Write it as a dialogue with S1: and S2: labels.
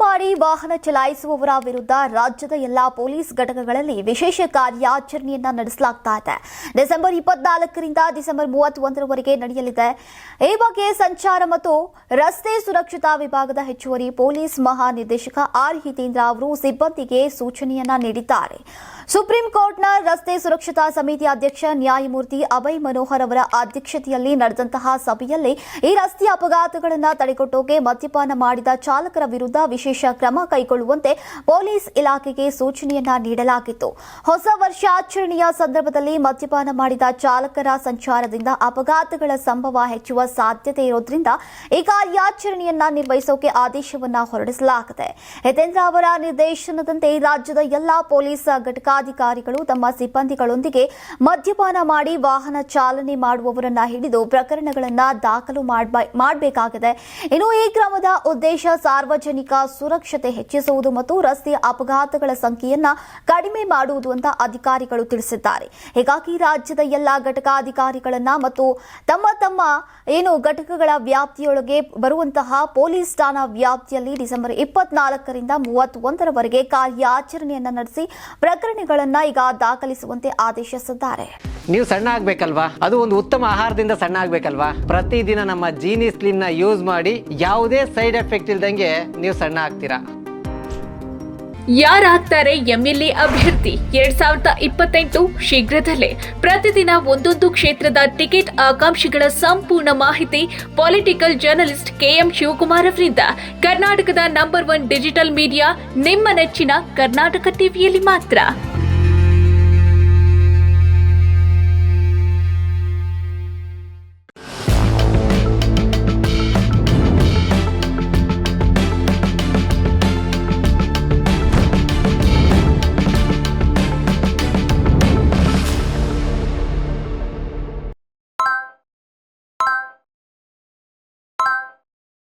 S1: ಮಾಡಿ ವಾಹನ ಚಲಾಯಿಸುವವರ ವಿರುದ್ಧ ರಾಜ್ಯದ ಎಲ್ಲಾ ಪೊಲೀಸ್ ಘಟಕಗಳಲ್ಲಿ ವಿಶೇಷ ಕಾರ್ಯಾಚರಣೆಯನ್ನ ನಡೆಸಲಾಗ್ತಾ ಇದೆ. ಡಿಸೆಂಬರ್ 24ರಿಂದ ಡಿಸೆಂಬರ್ 31ರವರೆಗೆ ನಡೆಯಲಿದೆ. ಈ ಬಗ್ಗೆ ಸಂಚಾರ ಮತ್ತು ರಸ್ತೆ ಸುರಕ್ಷತಾ ವಿಭಾಗದ ಹೆಚ್ಚುವರಿ ಪೊಲೀಸ್ ಮಹಾನಿರ್ದೇಶಕ ಆರ್ ಹಿತೇಂದ್ರ ಅವರು ಸಿಬ್ಬಂದಿಗೆ ಸೂಚನೆಯನ್ನ ನೀಡಿದ್ದಾರೆ. ಸುಪ್ರೀಂ ಕೋರ್ಟ್ನ ರಸ್ತೆ ಸುರಕ್ಷತಾ ಸಮಿತಿ ಅಧ್ಯಕ್ಷ ನ್ಯಾಯಮೂರ್ತಿ ಅಭಯ್ ಮನೋಹರ್ ಅವರ ಅಧ್ಯಕ್ಷತೆಯಲ್ಲಿ ನಡೆದಂತಹ ಸಭೆಯಲ್ಲಿ ಈ ರಸ್ತೆ ಅಪಘಾತಗಳನ್ನು ತಡೆಗಟ್ಟೋಕೆ ಮದ್ಯಪಾನ ಮಾಡಿದ ಚಾಲಕರ ವಿರುದ್ಧ ವಿಶೇಷ ಕ್ರಮ ಕೈಗೊಳ್ಳುವಂತೆ ಪೊಲೀಸ್ ಇಲಾಖೆಗೆ ಸೂಚನೆಯನ್ನ ನೀಡಲಾಗಿತ್ತು. ಹೊಸ ವರ್ಷಾಚರಣೆಯ ಸಂದರ್ಭದಲ್ಲಿ ಮದ್ಯಪಾನ ಮಾಡಿದ ಚಾಲಕರ ಸಂಚಾರದಿಂದ ಅಪಘಾತಗಳ ಸಂಭವ ಹೆಚ್ಚುವ ಸಾಧ್ಯತೆ ಇರೋದ್ರಿಂದ ಈ ಕಾರ್ಯಾಚರಣೆಯನ್ನ ನಿರ್ವಹಿಸೋಕೆ ಆದೇಶವನ್ನ ಹೊರಡಿಸಲಾಗಿದೆ. ಹಿತೇಂದ್ರ ಅವರ ನಿರ್ದೇಶನದಂತೆ ರಾಜ್ಯದ ಎಲ್ಲಾ ಪೊಲೀಸ್ ಘಟಕಾಧಿಕಾರಿಗಳು ತಮ್ಮ ಸಿಬ್ಬಂದಿಗಳೊಂದಿಗೆ ಮದ್ಯಪಾನ ಮಾಡಿ ವಾಹನ ಚಾಲನೆ ಮಾಡುವವರನ್ನ ಹಿಡಿದು ಪ್ರಕರಣಗಳನ್ನು ದಾಖಲು ಮಾಡಬೇಕಾಗಿದೆ. ಇನ್ನು ಈ ಕ್ರಮದ ಉದ್ದೇಶ ಸಾರ್ವಜನಿಕ ಸುರಕ್ಷತೆ ಹೆಚ್ಚಿಸುವುದು ಮತ್ತು ರಸ್ತೆ ಅಪಘಾತಗಳ ಸಂಖ್ಯೆಯನ್ನ ಕಡಿಮೆ ಮಾಡುವುದು ಅಂತ ಅಧಿಕಾರಿಗಳು ತಿಳಿಸಿದ್ದಾರೆ. ಹೀಗಾಗಿ ರಾಜ್ಯದ ಎಲ್ಲಾ ಘಟಕಾಧಿಕಾರಿಗಳನ್ನ ಮತ್ತು ತಮ್ಮ ಘಟಕಗಳ ವ್ಯಾಪ್ತಿಯೊಳಗೆ ಬರುವಂತಹ ಪೊಲೀಸ್ ಠಾಣಾ ವ್ಯಾಪ್ತಿಯಲ್ಲಿ ಡಿಸೆಂಬರ್ 24ರಿಂದ 31ರವರೆಗೆ ಕಾರ್ಯಾಚರಣೆಯನ್ನ ನಡೆಸಿ ಪ್ರಕರಣಗಳನ್ನ ಈಗ ದಾಖಲಿಸುವಂತೆ ಆದೇಶಿಸಿದ್ದಾರೆ.
S2: ನೀವು ಸಣ್ಣ ಆಗ್ಬೇಕಲ್ವಾ? ಅದು ಒಂದು ಉತ್ತಮ ಆಹಾರದಿಂದ ಸಣ್ಣ ಆಗ್ಬೇಕಲ್ವಾ? ಪ್ರತಿದಿನ ನಮ್ಮ ಜೀನಿ ಸ್ಲಿಮ್ ನ ಯೂಸ್ ಮಾಡಿ ಯಾವುದೇ ಸೈಡ್ ಎಫೆಕ್ಟ್ ಇಲ್ದಂಗೆ ನೀವು ಸಣ್ಣ ಆಗ್ತೀರಾ.
S3: ಯಾರಾಗ್ತಾರೆ ಎಂಎಲ್ಎ ಅಭ್ಯರ್ಥಿ 2028 ಶೀಘ್ರದಲ್ಲೇ. ಪ್ರತಿದಿನ ಒಂದೊಂದು ಕ್ಷೇತ್ರದ ಟಿಕೆಟ್ ಆಕಾಂಕ್ಷಿಗಳ ಸಂಪೂರ್ಣ ಮಾಹಿತಿ ಪೊಲಿಟಿಕಲ್ ಜರ್ನಲಿಸ್ಟ್ ಕೆಎಂ ಶಿವಕುಮಾರ್ ಅವರಿಂದ. ಕರ್ನಾಟಕದ ನಂಬರ್ 1 ಡಿಜಿಟಲ್ ಮೀಡಿಯಾ ನಿಮ್ಮ ನೆಚ್ಚಿನ ಕರ್ನಾಟಕ ಟಿವಿಯಲ್ಲಿ ಮಾತ್ರ.